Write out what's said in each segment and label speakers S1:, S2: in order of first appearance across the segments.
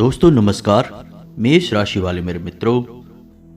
S1: दोस्तों नमस्कार। मेष राशि वाले मेरे मित्रों,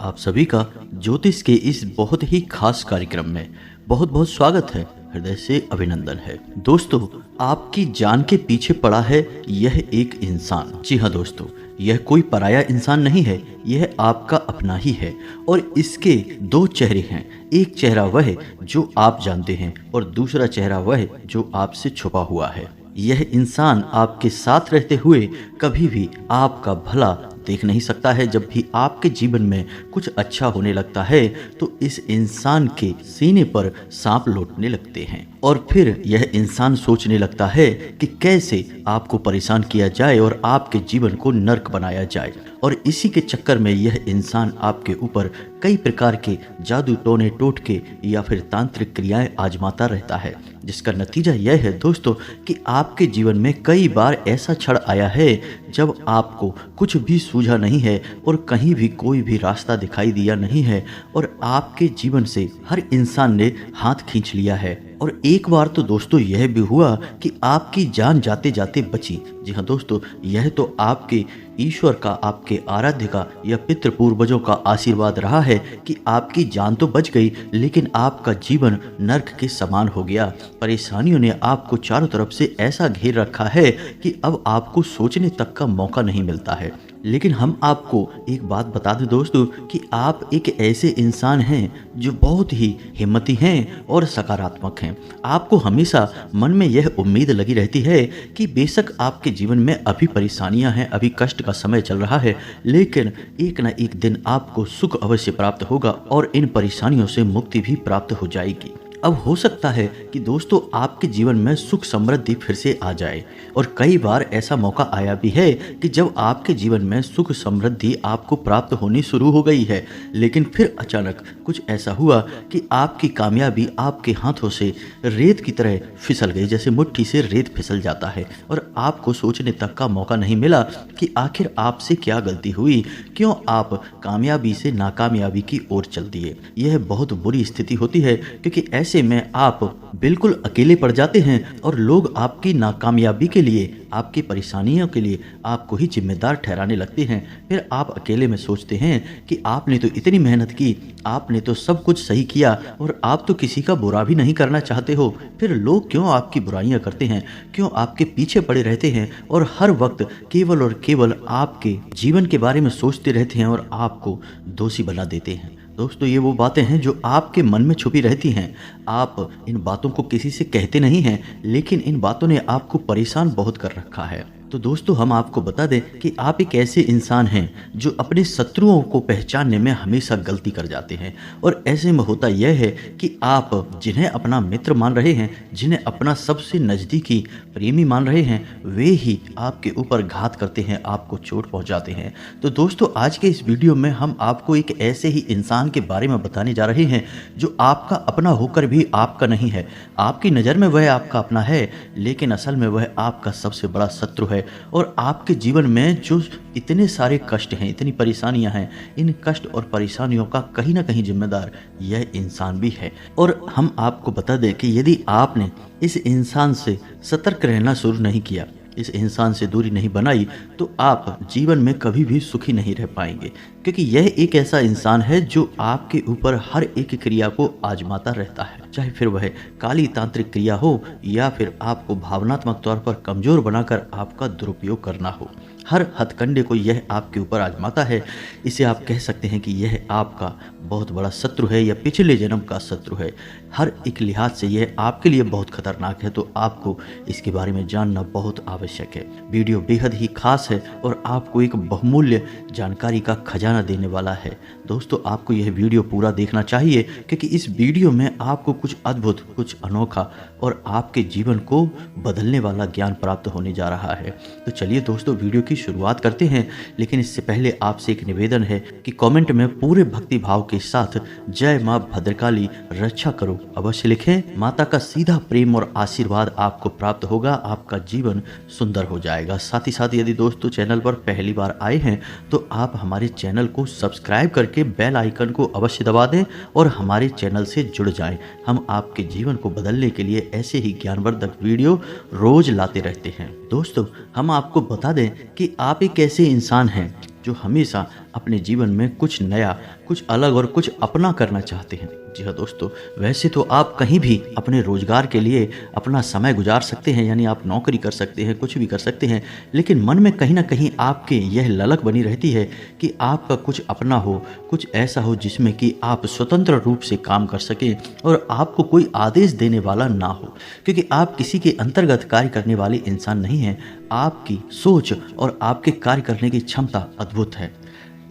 S1: आप सभी का ज्योतिष के इस बहुत ही खास कार्यक्रम में बहुत बहुत स्वागत है, हृदय से अभिनंदन है। दोस्तों, आपकी जान के पीछे पड़ा है यह एक इंसान। जी हाँ दोस्तों, यह कोई पराया इंसान नहीं है, यह आपका अपना ही है और इसके दो चेहरे हैं। एक चेहरा वह है जो आप जानते हैं और दूसरा चेहरा वह है जो आपसे छुपा हुआ है। यह इंसान आपके साथ रहते हुए कभी भी आपका भला देख नहीं सकता है। जब भी आपके जीवन में कुछ अच्छा होने लगता है तो इस इंसान के सीने पर सांप लौटने लगते हैं और फिर यह इंसान सोचने लगता है कि कैसे आपको परेशान किया जाए और आपके जीवन को नर्क बनाया जाए। और इसी के चक्कर में यह इंसान आपके ऊपर कई प्रकार के जादू टोने टोटके या फिर तांत्रिक क्रियाएं आजमाता रहता है, जिसका नतीजा यह है दोस्तों कि आपके जीवन में कई बार ऐसा क्षण आया है जब आपको कुछ भी सूझा नहीं है और कहीं भी कोई भी रास्ता दिखाई दिया नहीं है और आपके जीवन से हर इंसान ने हाथ खींच लिया है। और एक बार तो दोस्तों यह भी हुआ कि आपकी जान जाते जाते बची। जी हाँ दोस्तों, यह तो आपके ईश्वर का, आपके आराध्य का या पितृ पूर्वजों का आशीर्वाद रहा है कि आपकी जान तो बच गई, लेकिन आपका जीवन नर्क के समान हो गया। परेशानियों ने आपको चारों तरफ से ऐसा घेर रखा है कि अब आपको सोचने तक का मौका नहीं मिलता है। लेकिन हम आपको एक बात बता दें दोस्तों कि आप एक ऐसे इंसान हैं जो बहुत ही हिम्मती हैं और सकारात्मक हैं। आपको हमेशा मन में यह उम्मीद लगी रहती है कि बेशक आपके जीवन में अभी परेशानियां हैं, अभी कष्ट का समय चल रहा है, लेकिन एक न एक दिन आपको सुख अवश्य प्राप्त होगा और इन परेशानियों से मुक्ति भी प्राप्त हो जाएगी। अब हो सकता है कि दोस्तों आपके जीवन में सुख समृद्धि फिर से आ जाए और कई बार ऐसा मौका आया भी है कि जब आपके जीवन में सुख समृद्धि आपको प्राप्त होनी शुरू हो गई है, लेकिन फिर अचानक कुछ ऐसा हुआ कि आपकी कामयाबी आपके हाथों से रेत की तरह फिसल गई, जैसे मुट्ठी से रेत फिसल जाता है और आपको सोचने तक का मौका नहीं मिला कि आखिर आपसे क्या गलती हुई, क्यों आप कामयाबी से नाकामयाबी की ओर चल दिए। यह बहुत बुरी स्थिति होती है क्योंकि ऐसे में आप बिल्कुल अकेले पड़ जाते हैं और लोग आपकी नाकामयाबी के लिए, आपकी परेशानियों के लिए आपको ही जिम्मेदार ठहराने लगते हैं। फिर आप अकेले में सोचते हैं कि आपने तो इतनी मेहनत की, आपने तो सब कुछ सही किया और आप तो किसी का बुरा भी नहीं करना चाहते हो। फिर लोग क्यों आपकी बुराइयां करते हैं, क्यों आपके पीछे पड़े रहते हैं और हर वक्त केवल और केवल आपके जीवन के बारे में सोचते रहते हैं और आपको दोषी बना देते हैं। दोस्तों, ये वो बातें हैं जो आपके मन में छुपी रहती हैं। आप इन बातों को किसी से कहते नहीं हैं, लेकिन इन बातों ने आपको परेशान बहुत कर रखा है। तो दोस्तों, हम आपको बता दें कि आप एक ऐसे इंसान हैं जो अपने शत्रुओं को पहचानने में हमेशा गलती कर जाते हैं और ऐसे में होता यह है कि आप जिन्हें अपना मित्र मान रहे हैं, जिन्हें अपना सबसे नज़दीकी प्रेमी मान रहे हैं, वे ही आपके ऊपर घात करते हैं, आपको चोट पहुंचाते हैं। तो दोस्तों, आज के इस वीडियो में हम आपको एक ऐसे ही इंसान के बारे में बताने जा रहे हैं जो आपका अपना होकर भी आपका नहीं है। आपकी नज़र में वह आपका अपना है, लेकिन असल में वह आपका सबसे बड़ा शत्रु है। और आपके जीवन में जो इतने सारे कष्ट हैं, इतनी परेशानियां हैं, इन कष्ट और परेशानियों का कहीं ना कहीं जिम्मेदार यह इंसान भी है। और हम आपको बता दें कि यदि आपने इस इंसान से सतर्क रहना शुरू नहीं किया, इस इंसान से दूरी नहीं बनाई, तो आप जीवन में कभी भी सुखी नहीं रह पाएंगे, क्योंकि यह एक ऐसा इंसान है जो आपके ऊपर हर एक क्रिया को आजमाता रहता है, चाहे फिर वह काली तांत्रिक क्रिया हो या फिर आपको भावनात्मक तौर पर कमजोर बनाकर आपका दुरुपयोग करना हो। हर हथकंडे को यह आपके ऊपर आजमाता है। इसे आप कह सकते हैं कि यह आपका बहुत बड़ा शत्रु है या पिछले जन्म का शत्रु है। हर एक लिहाज से यह आपके लिए बहुत खतरनाक है, तो आपको इसके बारे में जानना बहुत आवश्यक है। वीडियो बेहद ही खास है और आपको एक बहुमूल्य जानकारी का खजाना देने वाला है। दोस्तों, आपको यह वीडियो पूरा देखना चाहिए क्योंकि इस वीडियो में आपको कुछ अद्भुत, कुछ अनोखा और आपके जीवन को बदलने वाला ज्ञान प्राप्त होने जा रहा है। तो चलिए दोस्तों, वीडियो की शुरुआत करते हैं, लेकिन इससे पहले आपसे एक निवेदन है कि कमेंट में पूरे भक्ति भाव के साथ जय मां भद्रकाली रक्षा करो अवश्य लिखें। माता का सीधा प्रेम और आशीर्वाद आपको प्राप्त होगा, आपका जीवन सुंदर हो जाएगा। साथ ही साथ यदि दोस्तों चैनल पर पहली बार आए हैं तो आप हमारे चैनल को सब्सक्राइब करके बेल आइकन को अवश्य दबा दें और हमारे चैनल से जुड़ जाएं। हम आपके जीवन को बदलने के लिए ऐसे ही ज्ञानवर्धक वीडियो रोज लाते रहते हैं। दोस्तों, हम आपको बता दें कि कि आप एक ऐसे इंसान हैं जो हमेशा अपने जीवन में कुछ नया, कुछ अलग और कुछ अपना करना चाहते हैं। जी हाँ दोस्तों, वैसे तो आप कहीं भी अपने रोजगार के लिए अपना समय गुजार सकते हैं, यानी आप नौकरी कर सकते हैं, कुछ भी कर सकते हैं, लेकिन मन में कहीं ना कहीं आपके यह ललक बनी रहती है कि आपका कुछ अपना हो, कुछ ऐसा हो जिसमें कि आप स्वतंत्र रूप से काम कर सकें और आपको कोई आदेश देने वाला ना हो, क्योंकि आप किसी के अंतर्गत कार्य करने वाले इंसान नहीं हैं। आपकी सोच और आपके कार्य करने की क्षमता अद्भुत है।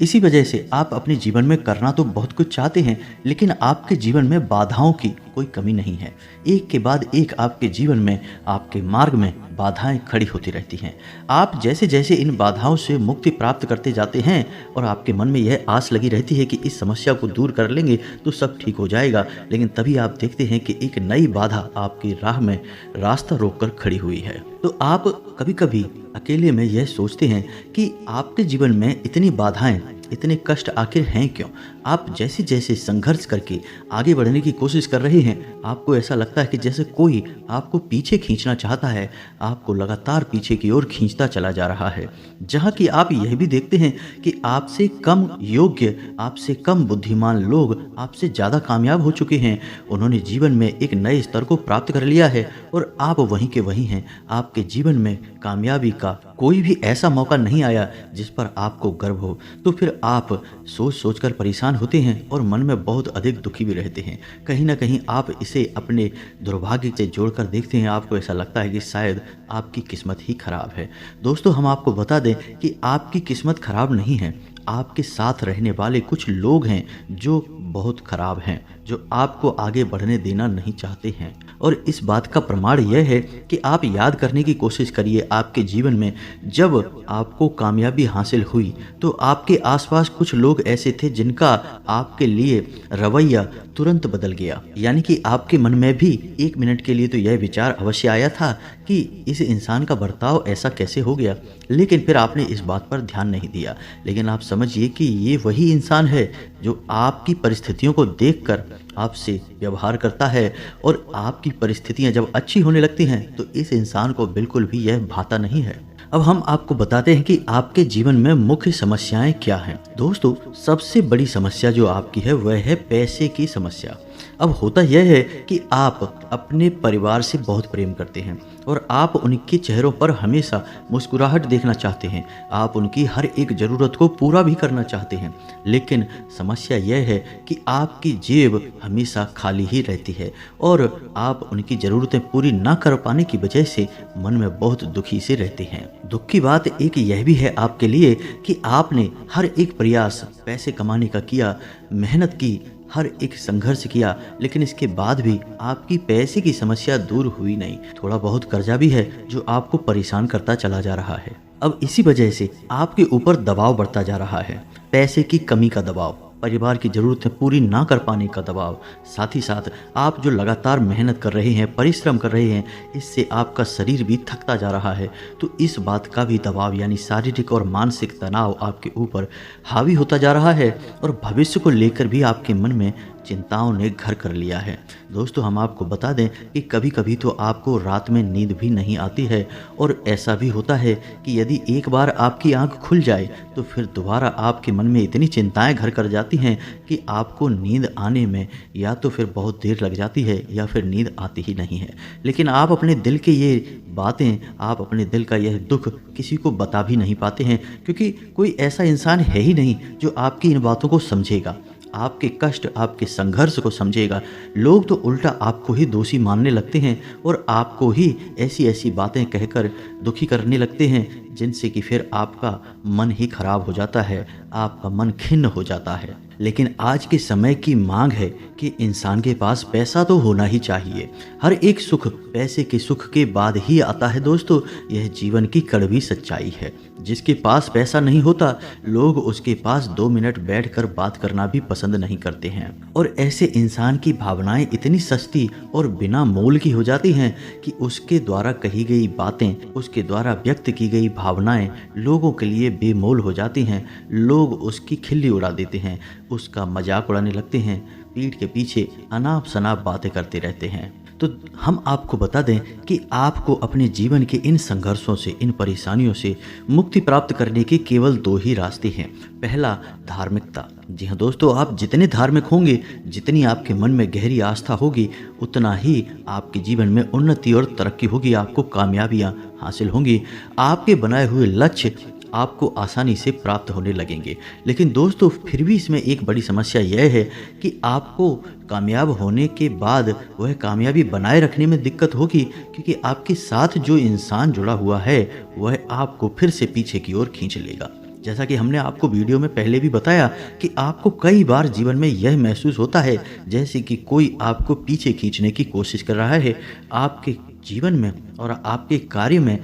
S1: इसी वजह से आप अपने जीवन में करना तो बहुत कुछ चाहते हैं, लेकिन आपके जीवन में बाधाओं की कोई कमी नहीं है। एक के बाद एक आपके जीवन में, आपके मार्ग में बाधाएं खड़ी होती रहती हैं। आप जैसे जैसे इन बाधाओं से मुक्ति प्राप्त करते जाते हैं और आपके मन में यह आस लगी रहती है कि इस समस्या को दूर कर लेंगे तो सब ठीक हो जाएगा, लेकिन तभी आप देखते हैं कि एक नई बाधा आपकी राह में रास्ता रोककर खड़ी हुई है। तो आप कभी कभी अकेले में यह सोचते हैं कि आपके जीवन में इतनी बाधाएं, इतने कष्ट आखिर हैं क्यों? आप जैसे जैसे संघर्ष करके आगे बढ़ने की कोशिश कर रहे हैं, आपको ऐसा लगता है कि जैसे कोई आपको पीछे खींचना चाहता है, आपको लगातार पीछे की ओर खींचता चला जा रहा है। जहाँ कि आप यह भी देखते हैं कि आपसे कम योग्य, आपसे कम बुद्धिमान लोग आपसे ज़्यादा कामयाब हो चुके हैं। उन्होंने जीवन में एक नए स्तर को प्राप्त कर लिया है और आप वहीं के वहीं हैं। आपके जीवन में कामयाबी का कोई भी ऐसा मौका नहीं आया जिस पर आपको गर्व हो। तो फिर आप सोच सोच कर परेशान होते हैं और मन में बहुत अधिक दुखी भी रहते हैं। कहीं ना कहीं आप इसे अपने दुर्भाग्य से जोड़कर देखते हैं। आपको ऐसा लगता है कि शायद आपकी किस्मत ही खराब है। दोस्तों, हम आपको बता दें कि आपकी किस्मत खराब नहीं है। आपके साथ रहने वाले कुछ लोग हैं जो बहुत खराब हैं, जो आपको आगे बढ़ने देना नहीं चाहते हैं। और इस बात का प्रमाण यह है कि आप याद करने की कोशिश करिए, आपके जीवन में जब आपको कामयाबी हासिल हुई तो आपके आसपास कुछ लोग ऐसे थे जिनका आपके लिए रवैया तुरंत बदल गया। यानी कि आपके मन में भी एक मिनट के लिए तो यह विचार अवश्य आया था कि इस इंसान का बर्ताव ऐसा कैसे हो गया, लेकिन फिर आपने इस बात पर ध्यान नहीं दिया। लेकिन आप समझिए कि ये वही इंसान है जो आपकी परिस्थितियों को देखकर आपसे व्यवहार करता है, और आपकी परिस्थितियां जब अच्छी होने लगती हैं तो इस इंसान को बिल्कुल भी यह भाता नहीं है। अब हम आपको बताते हैं कि आपके जीवन में मुख्य समस्याएं क्या हैं। दोस्तों, सबसे बड़ी समस्या जो आपकी है वह है पैसे की समस्या। अब होता यह है कि आप अपने परिवार से बहुत प्रेम करते हैं और आप उनके चेहरों पर हमेशा मुस्कुराहट देखना चाहते हैं। आप उनकी हर एक ज़रूरत को पूरा भी करना चाहते हैं, लेकिन समस्या यह है कि आपकी जेब हमेशा खाली ही रहती है और आप उनकी ज़रूरतें पूरी ना कर पाने की वजह से मन में बहुत दुखी से रहते हैं। दुख की बात एक यह भी है आपके लिए कि आपने हर एक प्रयास पैसे कमाने का किया, मेहनत की, हर एक संघर्ष किया, लेकिन इसके बाद भी आपकी पैसे की समस्या दूर हुई नहीं। थोड़ा बहुत कर्जा भी है जो आपको परेशान करता चला जा रहा है। अब इसी वजह से आपके ऊपर दबाव बढ़ता जा रहा है, पैसे की कमी का दबाव, परिवार की ज़रूरतें पूरी ना कर पाने का दबाव, साथ ही साथ आप जो लगातार मेहनत कर रहे हैं, परिश्रम कर रहे हैं, इससे आपका शरीर भी थकता जा रहा है। तो इस बात का भी दबाव यानी शारीरिक और मानसिक तनाव आपके ऊपर हावी होता जा रहा है और भविष्य को लेकर भी आपके मन में चिंताओं ने घर कर लिया है। दोस्तों, हम आपको बता दें कि कभी कभी तो आपको रात में नींद भी नहीं आती है और ऐसा भी होता है कि यदि एक बार आपकी आंख खुल जाए तो फिर दोबारा आपके मन में इतनी चिंताएं घर कर जाती हैं कि आपको नींद आने में या तो फिर बहुत देर लग जाती है या फिर नींद आती ही नहीं है। लेकिन आप अपने दिल के ये बातें, आप अपने दिल का यह दुख किसी को बता भी नहीं पाते हैं, क्योंकि कोई ऐसा इंसान है ही नहीं जो आपकी इन बातों को समझेगा, आपके कष्ट, आपके संघर्ष को समझेगा। लोग तो उल्टा आपको ही दोषी मानने लगते हैं और आपको ही ऐसी ऐसी बातें कहकर दुखी करने लगते हैं जिनसे कि फिर आपका मन ही खराब हो जाता है, आपका मन खिन्न हो जाता है। लेकिन आज के समय की मांग है कि इंसान के पास पैसा तो होना ही चाहिए। हर एक सुख पैसे के सुख के बाद ही आता है। दोस्तों, यह जीवन की कड़वी सच्चाई है। जिसके पास पैसा नहीं होता, लोग उसके पास 2 मिनट बैठकर बात करना भी पसंद नहीं करते हैं। और ऐसे इंसान की भावनाएं इतनी सस्ती और बिना मोल की हो जाती हैं कि उसके द्वारा कही गई बातें, उसके द्वारा व्यक्त की गई भावनाएं लोगों के लिए बेमोल हो जाती हैं। लोग उसकी खिल्ली उड़ा देते हैं, उसका मजाक उड़ाने लगते हैं, पीठ के पीछे अनाप शनाप बातें करते रहते हैं। तो हम आपको बता दें कि आपको अपने जीवन के इन संघर्षों से, इन परेशानियों से मुक्ति प्राप्त करने के केवल 2 ही रास्ते हैं। पहला, धार्मिकता। जी हाँ दोस्तों, आप जितने धार्मिक होंगे, जितनी आपके मन में गहरी आस्था होगी, उतना ही आपके जीवन में उन्नति और तरक्की होगी, आपको कामयाबियाँ हासिल होंगी, आपके बनाए हुए लक्ष्य आपको आसानी से प्राप्त होने लगेंगे। लेकिन दोस्तों, फिर भी इसमें एक बड़ी समस्या यह है कि आपको कामयाब होने के बाद वह कामयाबी बनाए रखने में दिक्कत होगी, क्योंकि आपके साथ जो इंसान जुड़ा हुआ है वह आपको फिर से पीछे की ओर खींच लेगा। जैसा कि हमने आपको वीडियो में पहले भी बताया कि आपको कई बार जीवन में यह महसूस होता है जैसे कि कोई आपको पीछे खींचने की कोशिश कर रहा है। आपके जीवन में और आपके कार्य में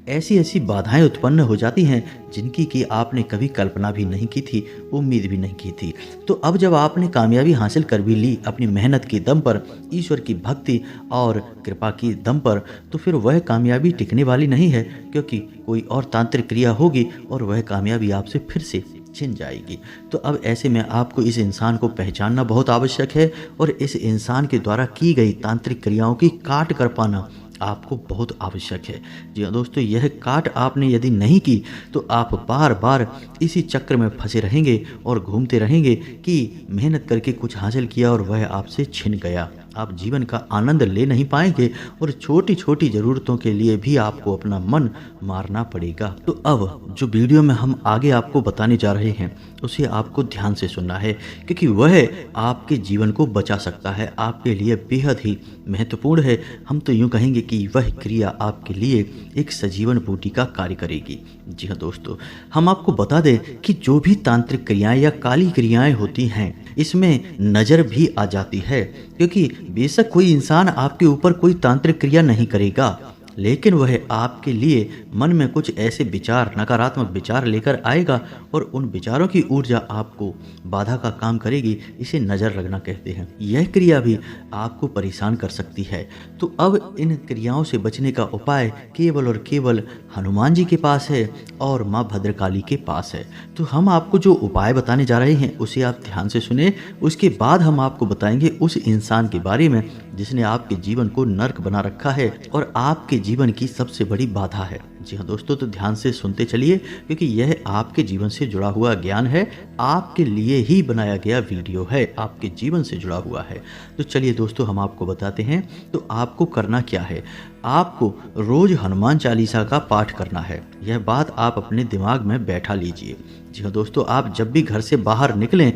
S1: ऐसी ऐसी बाधाएं उत्पन्न हो जाती हैं जिनकी कि आपने कभी कल्पना भी नहीं की थी, उम्मीद भी नहीं की थी। तो अब जब आपने कामयाबी हासिल कर भी ली अपनी मेहनत के दम पर, ईश्वर की भक्ति और कृपा की दम पर, तो फिर वह कामयाबी टिकने वाली नहीं है, क्योंकि कोई और तांत्रिक क्रिया होगी और वह कामयाबी आपसे फिर से छिन जाएगी। तो अब ऐसे में आपको इस इंसान को पहचानना बहुत आवश्यक है और इस इंसान के द्वारा की गई तांत्रिक क्रियाओं की काट कर पाना आपको बहुत आवश्यक है। जी हाँ दोस्तों, यह काट आपने यदि नहीं की तो आप बार बार इसी चक्र में फंसे रहेंगे और घूमते रहेंगे कि मेहनत करके कुछ हासिल किया और वह आपसे छिन गया। आप जीवन का आनंद ले नहीं पाएंगे और छोटी छोटी ज़रूरतों के लिए भी आपको अपना मन मारना पड़ेगा। तो अब जो वीडियो में हम आगे आपको बताने जा रहे हैं उसे आपको ध्यान से सुनना है, क्योंकि वह आपके जीवन को बचा सकता है, आपके लिए बेहद ही महत्वपूर्ण है। हम तो यूँ कहेंगे कि वह क्रिया आपके लिए एक सजीवन बूटी का कार्य करेगी। जी हाँ दोस्तों, हम आपको बता दें कि जो भी तांत्रिक क्रियाएं या काली क्रियाएं होती हैं, इसमें नज़र भी आ जाती है, क्योंकि बेशक कोई इंसान आपके ऊपर कोई तांत्रिक क्रिया नहीं करेगा, लेकिन वह आपके लिए मन में कुछ ऐसे विचार, नकारात्मक विचार लेकर आएगा और उन विचारों की ऊर्जा आपको बाधा का काम करेगी। इसे नज़र लगना कहते हैं। यह क्रिया भी आपको परेशान कर सकती है। तो अब इन क्रियाओं से बचने का उपाय केवल और केवल हनुमान जी के पास है और माँ भद्रकाली के पास है। तो हम आपको जो उपाय बताने जा रहे हैं उसे आप ध्यान से सुने। उसके बाद हम आपको बताएंगे उस इंसान के बारे में जिसने आपके जीवन को नर्क बना रखा है और आपके जीवन की सबसे बड़ी बाधा है। जी हाँ दोस्तों, तो ध्यान से सुनते चलिए, क्योंकि यह आपके जीवन से जुड़ा हुआ ज्ञान है, आपके लिए ही बनाया गया वीडियो है, आपके जीवन से जुड़ा हुआ है। तो चलिए दोस्तों, हम आपको बताते हैं। तो आपको करना क्या है, आपको रोज हनुमान चालीसा का पाठ करना है। यह बात आप अपने दिमाग में बैठा लीजिए। जी हाँ दोस्तों, आप जब भी घर से बाहर निकलें,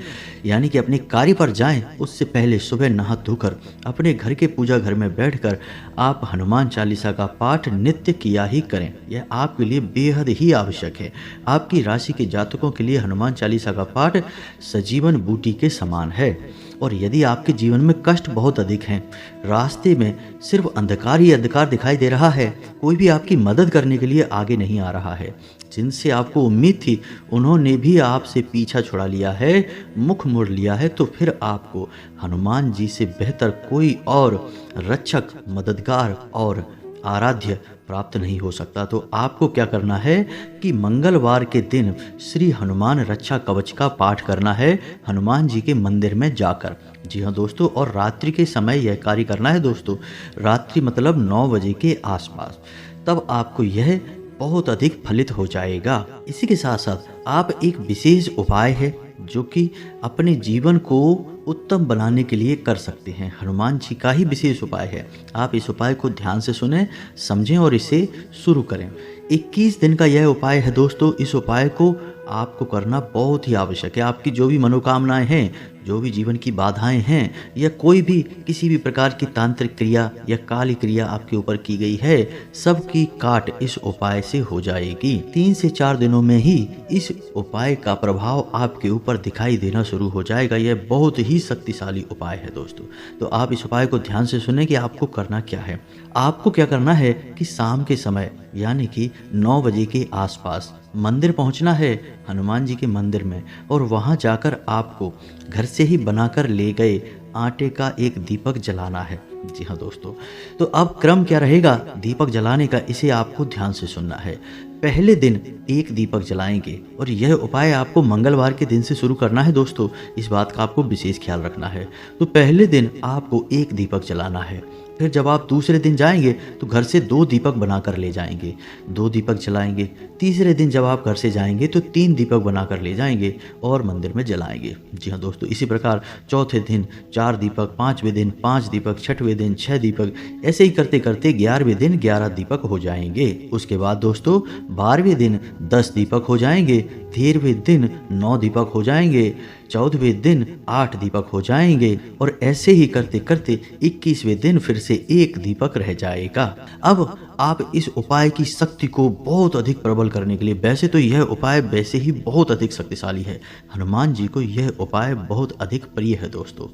S1: यानी कि अपने कार्य पर जाएं, उससे पहले सुबह नहा धोकर अपने घर के पूजा घर में बैठकर आप हनुमान चालीसा का पाठ नित्य किया ही करें। यह आपके लिए बेहद ही आवश्यक है। आपकी राशि के जातकों के लिए हनुमान चालीसा का पाठ सजीवन बूटी के समान है। और यदि आपके जीवन में कष्ट बहुत अधिक हैं, रास्ते में सिर्फ अंधकार ही अंधकार दिखाई दे रहा है, कोई भी आपकी मदद करने के लिए आगे नहीं आ रहा है, जिनसे आपको उम्मीद थी उन्होंने भी आपसे पीछा छुड़ा लिया है, मुख मोड़ लिया है, तो फिर आपको हनुमान जी से बेहतर कोई और रक्षक, मददगार और आराध्य प्राप्त नहीं हो सकता। तो आपको क्या करना है कि मंगलवार के दिन श्री हनुमान रक्षा कवच का पाठ करना है हनुमान जी के मंदिर में जाकर। जी हाँ दोस्तों, और रात्रि के समय यह कार्य करना है दोस्तों, रात्रि मतलब 9 बजे के आसपास। तब आपको यह बहुत अधिक फलित हो जाएगा। इसी के साथ साथ आप एक विशेष उपाय है जो कि अपने जीवन को उत्तम बनाने के लिए कर सकते हैं। हनुमान जी का ही विशेष उपाय है। आप इस उपाय को ध्यान से सुने, समझें और इसे शुरू करें। 21 दिन का यह उपाय है दोस्तों। इस उपाय को आपको करना बहुत ही आवश्यक है। आपकी जो भी मनोकामनाएं हैं, जो भी जीवन की बाधाएं हैं, या कोई भी किसी भी प्रकार की तांत्रिक क्रिया या काली क्रिया आपके ऊपर की गई है, सबकी काट इस उपाय से हो जाएगी। 3 से 4 दिनों में ही इस उपाय का प्रभाव आपके ऊपर दिखाई देना शुरू हो जाएगा। यह बहुत ही शक्तिशाली उपाय है दोस्तों। तो आप इस उपाय को ध्यान से सुने कि आपको करना क्या है। आपको क्या करना है कि शाम के समय यानी कि 9 बजे के आसपास मंदिर पहुंचना है, हनुमान जी के मंदिर में, और वहां जाकर आपको घर से ही बनाकर ले गए आटे का एक दीपक जलाना है। जी हाँ दोस्तों, तो अब क्रम क्या रहेगा दीपक जलाने का, इसे आपको ध्यान से सुनना है। पहले दिन एक दीपक जलाएंगे और यह उपाय आपको मंगलवार के दिन से शुरू करना है दोस्तों। इस बात का आपको विशेष ख्याल रखना है। तो पहले दिन आपको एक दीपक जलाना है फिर जब आप दूसरे दिन जाएंगे तो घर से 2 दीपक बनाकर ले जाएंगे, 2 दीपक जलाएंगे। तीसरे दिन जब आप घर से जाएंगे तो 3 दीपक बनाकर ले जाएंगे और मंदिर में जलाएंगे। जी हाँ दोस्तों, इसी प्रकार चौथे दिन 4 दीपक, 5वें दिन 5 दीपक, 6वें दिन 6 दीपक, ऐसे ही करते करते 11वें दिन 11 दीपक हो जाएंगे। उसके बाद दोस्तों 12वें दिन 10 दीपक हो जाएंगे, 13वें दिन 9 दीपक हो जाएंगे, 14वें दिन 8 दीपक हो जाएंगे और ऐसे ही करते करते 21वें दिन फिर से 1 दीपक रह जाएगा। अब आप इस उपाय की शक्ति को बहुत अधिक प्रबल करने के लिए, वैसे तो यह उपाय वैसे ही बहुत अधिक शक्तिशाली है, हनुमान जी को यह उपाय बहुत अधिक प्रिय है दोस्तों।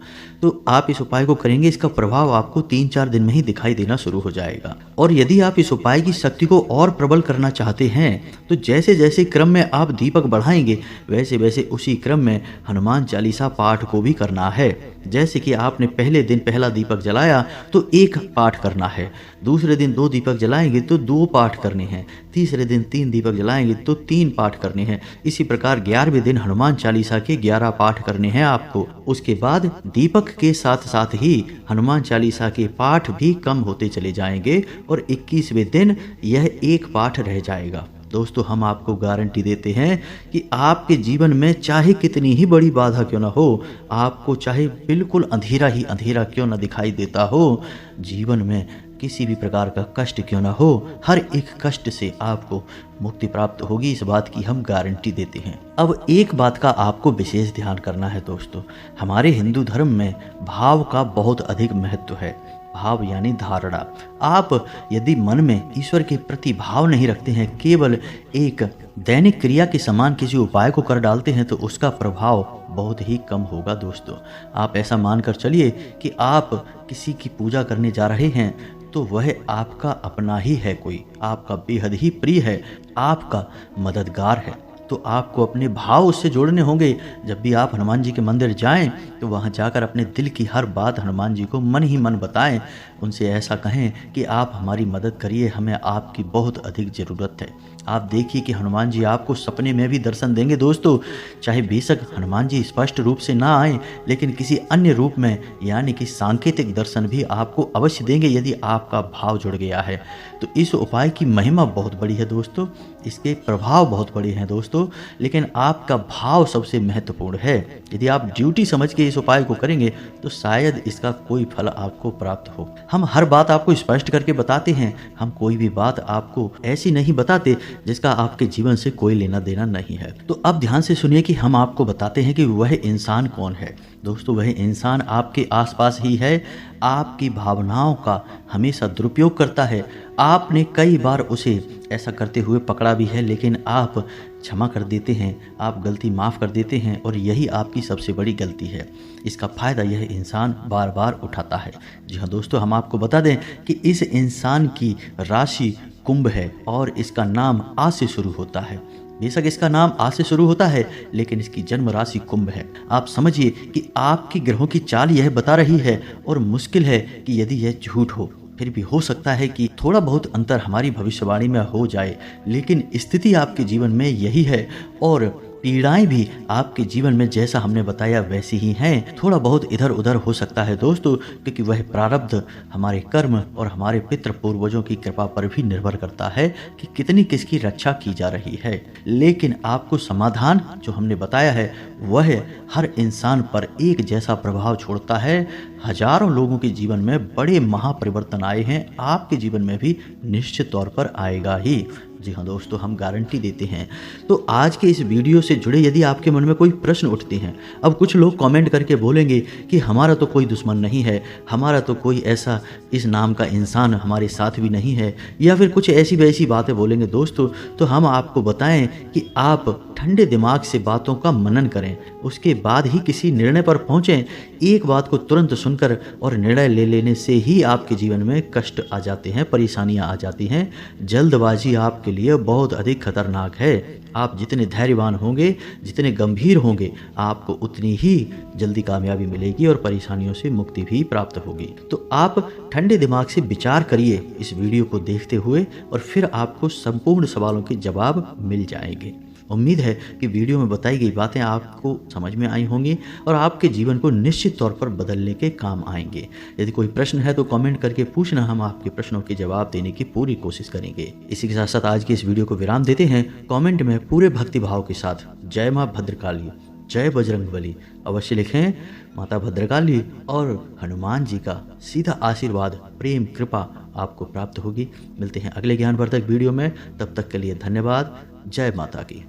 S1: तो आप इस उपाय को करेंगे, इसका प्रभाव आपको 3-4 दिन में ही दिखाई देना शुरू हो जाएगा। और यदि आप इस उपाय की शक्ति को और प्रबल करना चाहते हैं तो जैसे जैसे क्रम में आप दीपक बढ़ाएंगे वैसे वैसे उसी क्रम में हनुमान चालीसा पाठ को भी करना है। जैसे कि आपने पहले दिन पहला दीपक जलाया तो 1 पाठ करना है, दूसरे दिन 2 दीपक जलाएंगे तो 2 पाठ करने हैं, तीसरे दिन 3 दीपक जलाएंगे तो 3 पाठ करने हैं। इसी प्रकार 11वें दिन हनुमान चालीसा के 11 पाठ करने हैं आपको। उसके बाद दीपक के साथ साथ ही हनुमान चालीसा के पाठ भी कम होते चले जाएंगे और 21वें दिन यह 1 पाठ रह जाएगा। दोस्तों हम आपको गारंटी देते हैं कि आपके जीवन में चाहे कितनी ही बड़ी बाधा क्यों ना हो, आपको चाहे बिल्कुल अंधेरा ही अंधेरा क्यों ना दिखाई देता हो, जीवन में किसी भी प्रकार का कष्ट क्यों ना हो, हर एक कष्ट से आपको मुक्ति प्राप्त होगी, इस बात की हम गारंटी देते हैं। अब एक बात का आपको विशेष ध्यान करना है दोस्तों, हमारे हिंदू धर्म में भाव का बहुत अधिक महत्व है। भाव यानी धारणा। आप यदि मन में ईश्वर के प्रति भाव नहीं रखते हैं, केवल एक दैनिक क्रिया के समान किसी उपाय को कर डालते हैं तो उसका प्रभाव बहुत ही कम होगा दोस्तों। आप ऐसा मानकर चलिए कि आप किसी की पूजा करने जा रहे हैं तो वह आपका अपना ही है, कोई आपका बेहद ही प्रिय है, आपका मददगार है, तो आपको अपने भाव उससे जोड़ने होंगे। जब भी आप हनुमान जी के मंदिर जाएं तो वहां जाकर अपने दिल की हर बात हनुमान जी को मन ही मन बताएं, उनसे ऐसा कहें कि आप हमारी मदद करिए, हमें आपकी बहुत अधिक ज़रूरत है। आप देखिए कि हनुमान जी आपको सपने में भी दर्शन देंगे दोस्तों, चाहे बेशक हनुमान जी स्पष्ट रूप से ना आए लेकिन किसी अन्य रूप में यानी कि सांकेतिक दर्शन भी आपको अवश्य देंगे यदि आपका भाव जुड़ गया है। तो इस उपाय की महिमा बहुत बड़ी है दोस्तों, इसके प्रभाव बहुत बड़े हैं दोस्तों, लेकिन आपका भाव सबसे महत्वपूर्ण है। यदि आप ड्यूटी समझ के इस उपाय को करेंगे तो शायद इसका कोई फल आपको प्राप्त हो। हम हर बात आपको स्पष्ट करके बताते हैं, हम कोई भी बात आपको ऐसी नहीं बताते जिसका आपके जीवन से कोई लेना देना नहीं है। तो अब ध्यान से सुनिए कि हम आपको बताते हैं कि वह इंसान कौन है। दोस्तों वह इंसान आपके आसपास ही है, आपकी भावनाओं का हमेशा दुरुपयोग करता है। आपने कई बार उसे ऐसा करते हुए पकड़ा भी है लेकिन आप क्षमा कर देते हैं, आप गलती माफ़ कर देते हैं और यही आपकी सबसे बड़ी गलती है। इसका फ़ायदा यह इंसान बार बार उठाता है। जी हाँ दोस्तों, हम आपको बता दें कि इस इंसान की राशि कुंभ है और इसका नाम आ से शुरू होता है। बेशक इसका नाम आ से शुरू होता है लेकिन इसकी जन्म राशि कुंभ है। आप समझिए कि आपकी ग्रहों की चाल यह बता रही है और मुश्किल है कि यदि यह झूठ हो, फिर भी हो सकता है कि थोड़ा बहुत अंतर हमारी भविष्यवाणी में हो जाए, लेकिन स्थिति आपके जीवन में यही है और पीड़ाएं भी आपके जीवन में जैसा हमने बताया वैसी ही हैं। थोड़ा बहुत इधर उधर हो सकता है दोस्तों, क्योंकि वह प्रारब्ध हमारे कर्म और हमारे पितृ पूर्वजों की कृपा पर भी निर्भर करता है कि कितनी किसकी रक्षा की जा रही है। लेकिन आपको समाधान जो हमने बताया है वह हर इंसान पर एक जैसा प्रभाव छोड़ता है। हजारों लोगों के जीवन में बड़े महापरिवर्तन आए हैं, आपके जीवन में भी निश्चित तौर पर आएगा ही। जी हाँ दोस्तों, हम गारंटी देते हैं। तो आज के इस वीडियो से जुड़े यदि आपके मन में कोई प्रश्न उठते हैं, अब कुछ लोग कमेंट करके बोलेंगे कि हमारा तो कोई दुश्मन नहीं है, हमारा तो कोई ऐसा इस नाम का इंसान हमारे साथ भी नहीं है, या फिर कुछ ऐसी वैसी बातें बोलेंगे दोस्तों, तो हम आपको बताएं कि आप ठंडे दिमाग से बातों का मनन करें, उसके बाद ही किसी निर्णय पर पहुंचें। एक बात को तुरंत सुनकर और निर्णय ले लेने से ही आपके जीवन में कष्ट आ जाते हैं, परेशानियां आ जाती हैं। जल्दबाजी आपके लिए बहुत अधिक खतरनाक है। आप जितने धैर्यवान होंगे, जितने गंभीर होंगे, आपको उतनी ही जल्दी कामयाबी मिलेगी और परेशानियों से मुक्ति भी प्राप्त होगी। तो आप ठंडे दिमाग से विचार करिए इस वीडियो को देखते हुए और फिर आपको संपूर्ण सवालों के जवाब मिल जाएंगे। उम्मीद है कि वीडियो में बताई गई बातें आपको समझ में आई होंगी और आपके जीवन को निश्चित तौर पर बदलने के काम आएंगे। यदि कोई प्रश्न है तो कमेंट करके पूछना, हम आपके प्रश्नों के जवाब देने की पूरी कोशिश करेंगे। इसी के साथ साथ आज की इस वीडियो को विराम देते हैं। कमेंट में पूरे भक्ति भाव के साथ जय माँ भद्रकाली, जय बजरंगबली अवश्य लिखें। माता भद्रकाली और हनुमान जी का सीधा आशीर्वाद, प्रेम, कृपा आपको प्राप्त होगी। मिलते हैं अगले ज्ञानवर्धक वीडियो में, तब तक के लिए धन्यवाद। जय माता की।